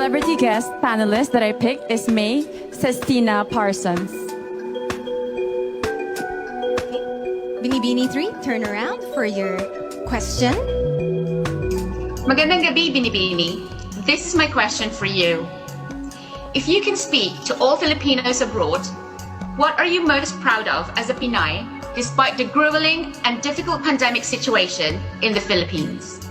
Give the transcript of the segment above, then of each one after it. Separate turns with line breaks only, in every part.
celebrity guest panelist that I picked is May Sestina Parsons.
Binibini 3, turn around for your question.
Magandang gabi, Binibini. This is my question for you. If you can speak to all Filipinos abroad, what are you most proud of as a Pinay despite the grueling and difficult pandemic situation in the Philippines?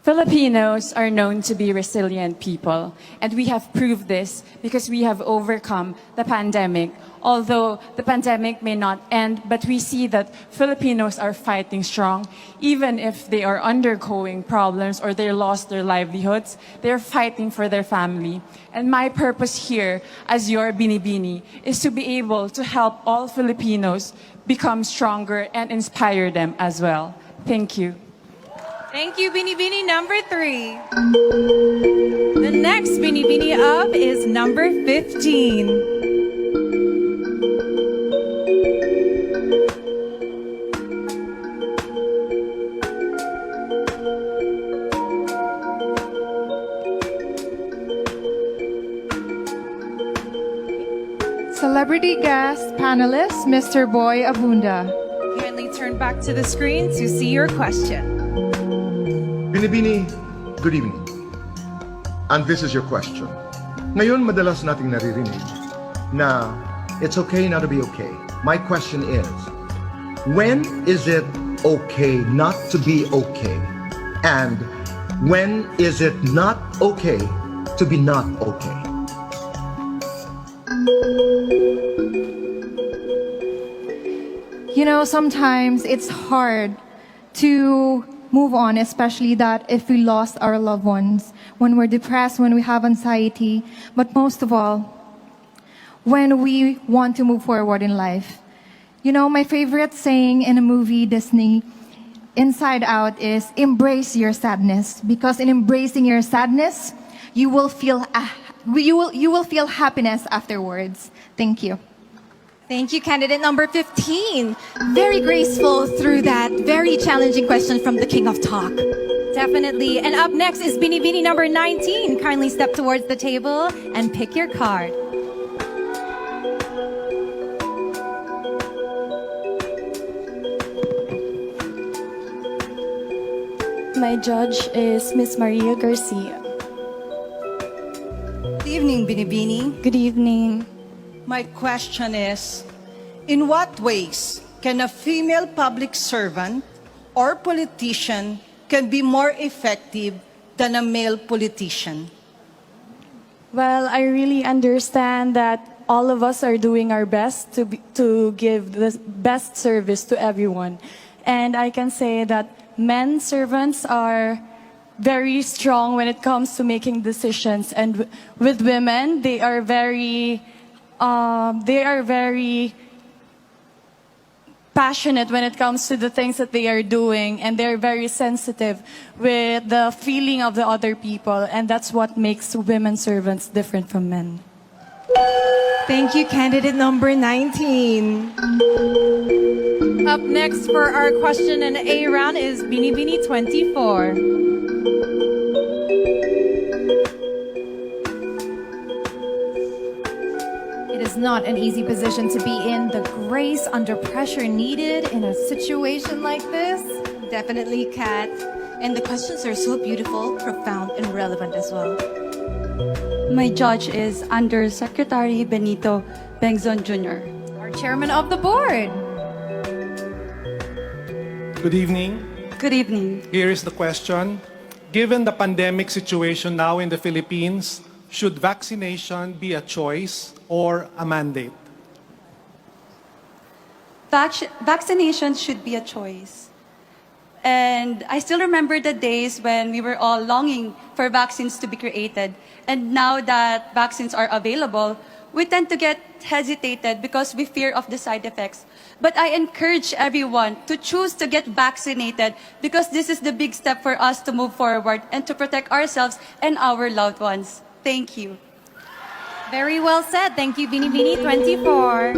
Filipinos are known to be resilient people, and we have proved this because we have overcome the pandemic. Although the pandemic may not end, but we see that Filipinos are fighting strong. Even if they are undergoing problems or they lost their livelihoods, they're fighting for their family. And my purpose here as your Binibini is to be able to help all Filipinos become stronger and inspire them as well. Thank you.
Thank you, Binibini number 3. The next Binibini up is number 15.
Celebrity guest panelist, Mr. Boy Abunda.
Kindly turn back to the screen to see your question.
Binibini, good evening. And this is your question. Ngayon, madalas nating naririnig na it's okay not to be okay. My question is, when is it okay not to be okay? And when is it not okay to be not okay?
You know, sometimes it's hard to move on, especially that if we lost our loved ones, when we're depressed, when we have anxiety, but most of all, when we want to move forward in life. You know, my favorite saying in a movie, Disney, Inside Out, is embrace your sadness, because in embracing your sadness, you will feel happiness afterwards. Thank you.
Thank you, candidate number 15. Very graceful through that very challenging question from the King of Talk.
Definitely. And up next is Binibini number 19. Kindly step towards the table and pick your card.
My judge is Miss Maria Garcia.
Good evening, Binibini.
Good evening.
My question is, in what ways can a female public servant or politician can be more effective than a male politician?
Well, I really understand that all of us are doing our best to give the best service to everyone. And I can say that men servants are very strong when it comes to making decisions. And with women, they are very passionate when it comes to the things that they are doing, and they're very sensitive with the feeling of the other people, and that's what makes women servants different from men.
Thank you, candidate number 19. Up next for our question and A round is Binibini 24.
It is not an easy position to be in. The grace under pressure needed in a situation like this.
Definitely, Kat.
And the questions are so beautiful, profound, and relevant as well.
My judge is Undersecretary Benito Bengzon Jr.
Our chairman of the board.
Good evening.
Good evening.
Here is the question. Given the pandemic situation now in the Philippines, should vaccination be a choice or a mandate?
Vaccination should be a choice. And I still remember the days when we were all longing for vaccines to be created. And now that vaccines are available, we tend to get hesitated because we fear of the side effects. But I encourage everyone to choose to get vaccinated because this is the big step for us to move forward and to protect ourselves and our loved ones. Thank you.
Very well said. Thank you, Binibini 24.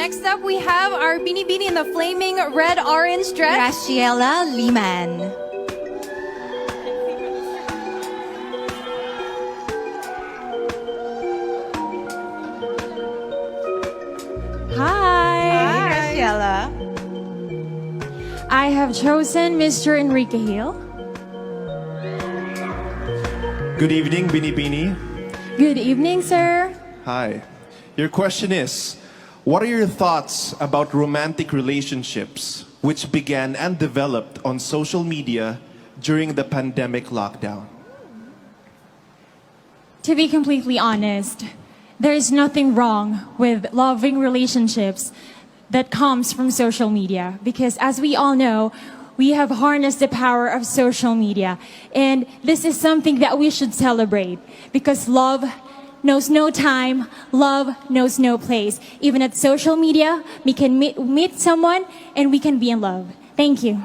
Next up, we have our Binibini in the flaming red-orange dress, Graciela Liman.
Hi, Graciela.
I have chosen Mr. Enrique Hill.
Good evening, Binibini.
Good evening, sir.
Hi. Your question is, what are your thoughts about romantic relationships which began and developed on social media during the pandemic lockdown?
To be completely honest, there is nothing wrong with loving relationships that comes from social media because as we all know, we have harnessed the power of social media and this is something that we should celebrate because love knows no time, love knows no place. Even at social media, we can meet someone and we can be in love. Thank you.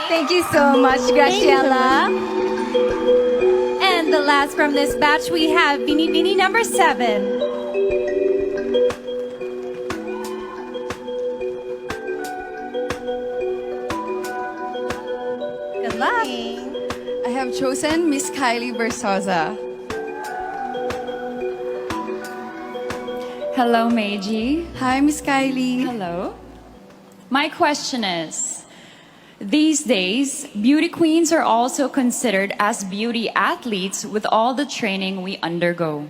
Thank you so much, Graciela. And the last from this batch, we have Binibini number 7. Good luck.
I have chosen Miss Kylie Versosa.
Hello, Meiji.
Hi, Miss Kylie.
Hello. My question is, these days, beauty queens are also considered as beauty athletes with all the training we undergo.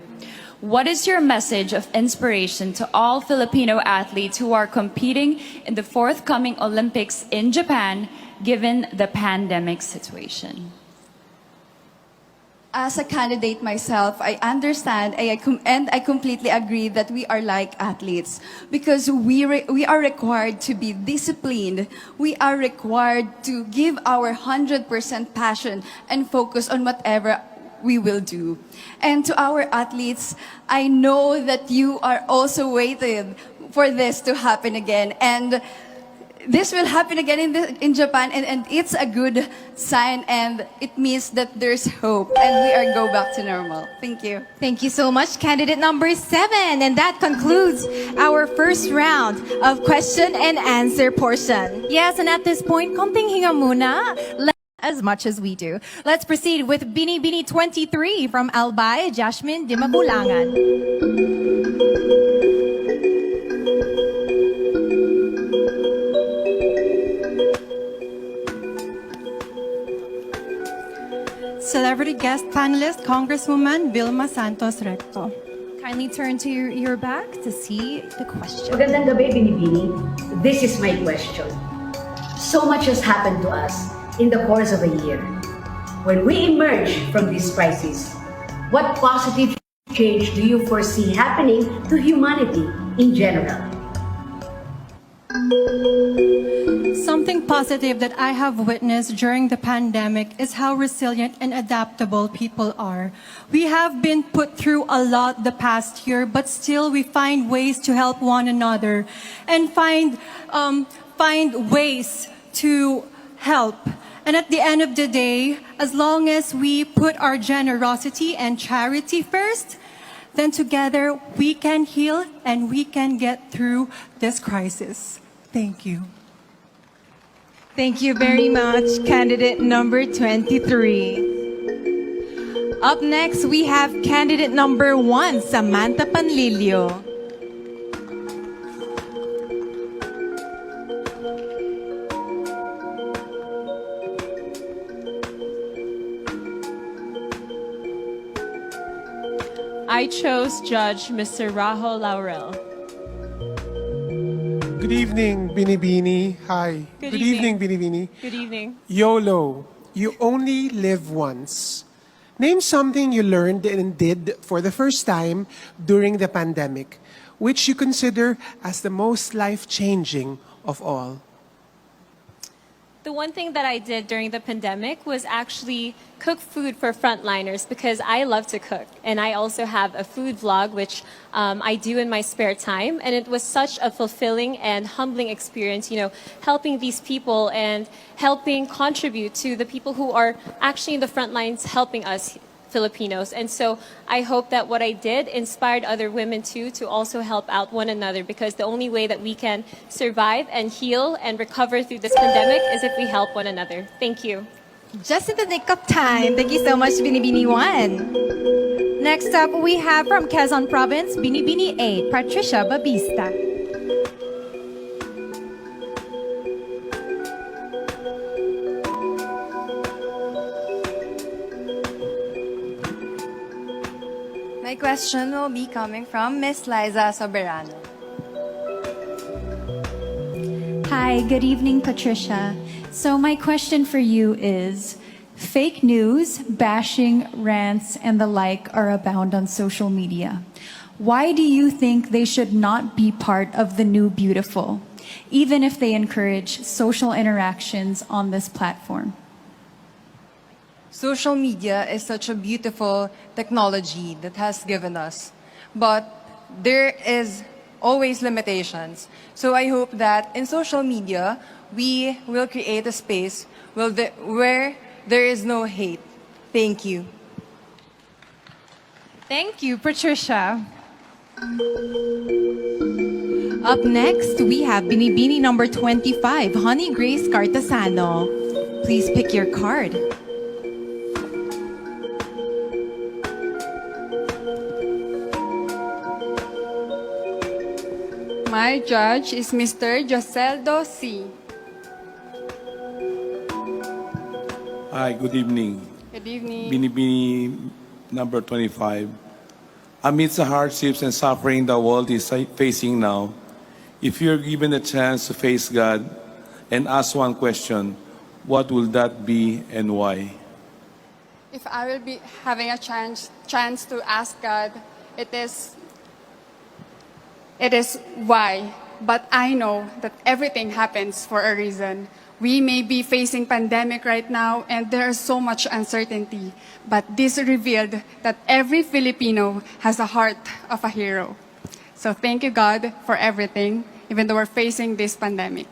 What is your message of inspiration to all Filipino athletes who are competing in the forthcoming Olympics in Japan, given the pandemic situation?
As a candidate myself, I understand and I completely agree that we are like athletes because we are required to be disciplined. We are required to give our 100% passion and focus on whatever we will do. And to our athletes, I know that you are also waiting for this to happen again. And this will happen again in Japan, and it's a good sign, and it means that there's hope, and we are go back to normal. Thank you.
Thank you so much, candidate number 7. And that concludes our first round of question and answer portion. Yes, and at this point, konting hinga muna. As much as we do. Let's proceed with Binibini 23 from Albay, Jasmine Dimabulangan.
Celebrity guest panelist, Congresswoman Vilma Santos Recto.
Kindly turn to your back to see the question.
Magandang gabi, Binibini. This is my question. So much has happened to us in the course of a year. When we emerge from this crisis, what positive change do you foresee happening to humanity in general?
Something positive that I have witnessed during the pandemic is how resilient and adaptable people are. We have been put through a lot the past year, but still we find ways to help one another and find ways to help. And at the end of the day, as long as we put our generosity and charity first, then together we can heal and we can get through this crisis. Thank you.
Thank you very much, candidate number 23. Up next, we have candidate number 1, Samantha Panlilio.
I chose Judge Mr. Rajo Laurel.
Good evening, Binibini. Hi.
Good
evening,
evening.
Binibini.
Good evening.
YOLO. You only live once. Name something you learned and did for the first time during the pandemic, which you consider as the most life-changing of all.
The one thing that I did during the pandemic was actually cook food for frontliners because I love to cook. And I also have a food vlog, which I do in my spare time. And it was such a fulfilling and humbling experience, you know, helping these people and helping contribute to the people who are actually in the front lines helping us Filipinos. And so I hope that what I did inspired other women too to also help out one another, because the only way that we can survive and heal and recover through this pandemic is if we help one another. Thank you.
Just in the nick of time. Thank you so much, Binibini 1. Next up, we have from Quezon Province, Binibini 8, Patricia Babista.
My question will be coming from Miss Liza Soberano.
Hi, good evening, Patricia. So my question for you is, fake news, bashing, rants, and the like are abound on social media. Why do you think they should not be part of the new beautiful, even if they encourage social interactions on this platform?
Social media is such a beautiful technology that has given us, but there is always limitations. So I hope that in social media, we will create a space where there is no hate. Thank you.
Thank you, Patricia. Up next, we have Binibini number 25, Honey Grace Cartasano. Please pick your card.
My judge is Mr. Joseldo C.
Hi, good evening.
Good evening.
Binibini number 25. Amidst the hardships and suffering the world is facing now, if you're given a chance to face God and ask one question, what will that be and why?
If I will be having a chance to ask God, it is why. But I know that everything happens for a reason. We may be facing pandemic right now and there is so much uncertainty, but this revealed that every Filipino has a heart of a hero. So thank you, God, for everything, even though we're facing this pandemic.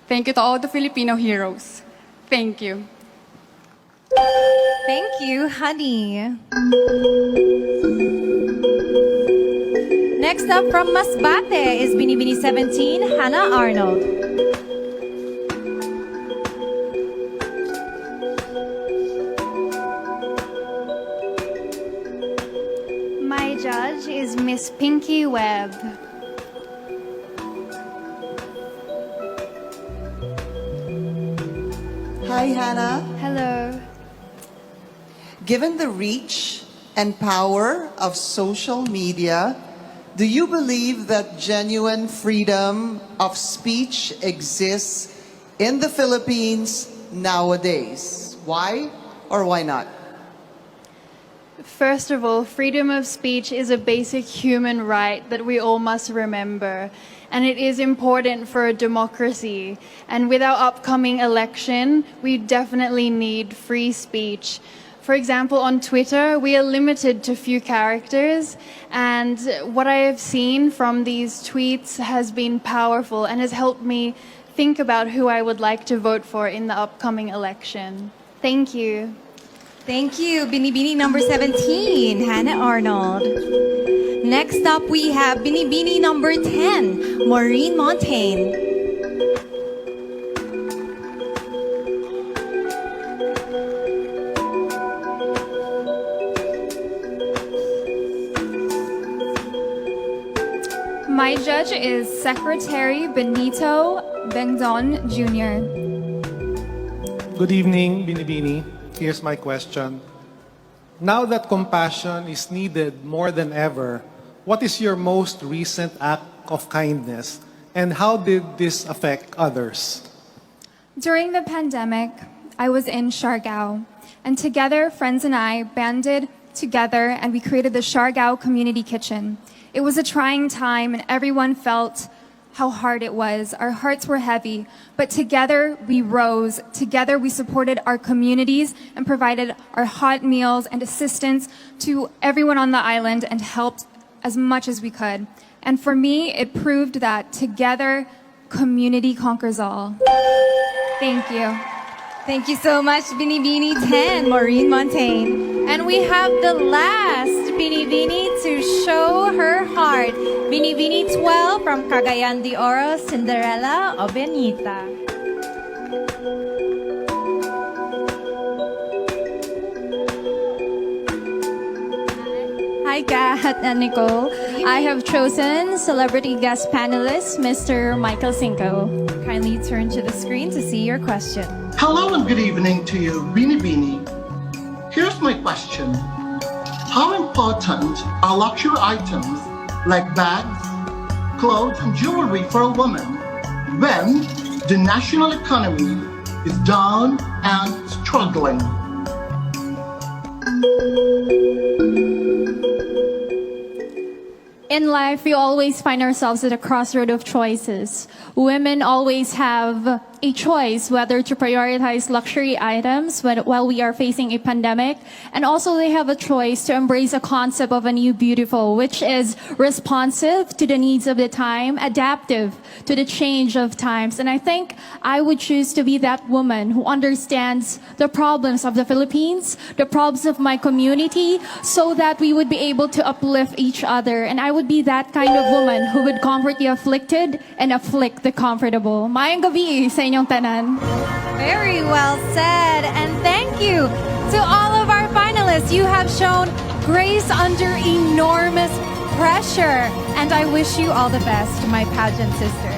Thank you to all the Filipino heroes. Thank you.
Thank you, honey. Next up from Masbate is Binibini 17, Hannah Arnold.
My judge is Miss Pinky Webb.
Hi, Hannah.
Hello.
Given the reach and power of social media, do you believe that genuine freedom of speech exists in the Philippines nowadays? Why or why not?
First of all, freedom of speech is a basic human right that we all must remember. And it is important for a democracy. And with our upcoming election, we definitely need free speech. For example, on Twitter, we are limited to few characters. And what I have seen from these tweets has been powerful and has helped me think about who I would like to vote for in the upcoming election. Thank you.
Thank you, Binibini number 17, Hannah Arnold. Next up, we have Binibini number 10, Maureen Montaigne.
My judge is Secretary Benito Bengdon Jr.
Good evening, Binibini. Here's my question. Now that compassion is needed more than ever, what is your most recent act of kindness and how did this affect others?
During the pandemic, I was in Siargao, and together, friends and I banded together and we created the Siargao Community Kitchen. It was a trying time and everyone felt how hard it was. Our hearts were heavy, but together we rose. Together we supported our communities and provided our hot meals and assistance to everyone on the island and helped as much as we could. And for me, it proved that together, community conquers all. Thank you.
Thank you so much, Binibini 10, Maureen Montaigne. And we have the last Binibini to show her heart. Binibini 12 from Cagayan de Oro, Cinderella o Benita.
Hi, Kat and Nicole. I have chosen celebrity guest panelist, Mr. Michael Cinco.
Kindly turn to the screen to see your question.
Hello and good evening to you, Binibining. Here's my question. How important are luxury items like bags, clothes, and jewelry for a woman when the national economy is down and struggling?
In life, we always find ourselves at a crossroad of choices. Women always have a choice whether to prioritize luxury items while we are facing a pandemic. And also they have a choice to embrace a concept of a new beautiful, which is responsive to the needs of the time, adaptive to the change of times. And I think I would choose to be that woman who understands the problems of the Philippines, the problems of my community, so that we would be able to uplift each other. And I would be that kind of woman who would comfort the afflicted and afflict the comfortable. Mayang gabi sa inyong tanan.
Very well said. And thank you to all of our finalists. You have shown grace under enormous pressure. And I wish you all the best, my pageant sisters.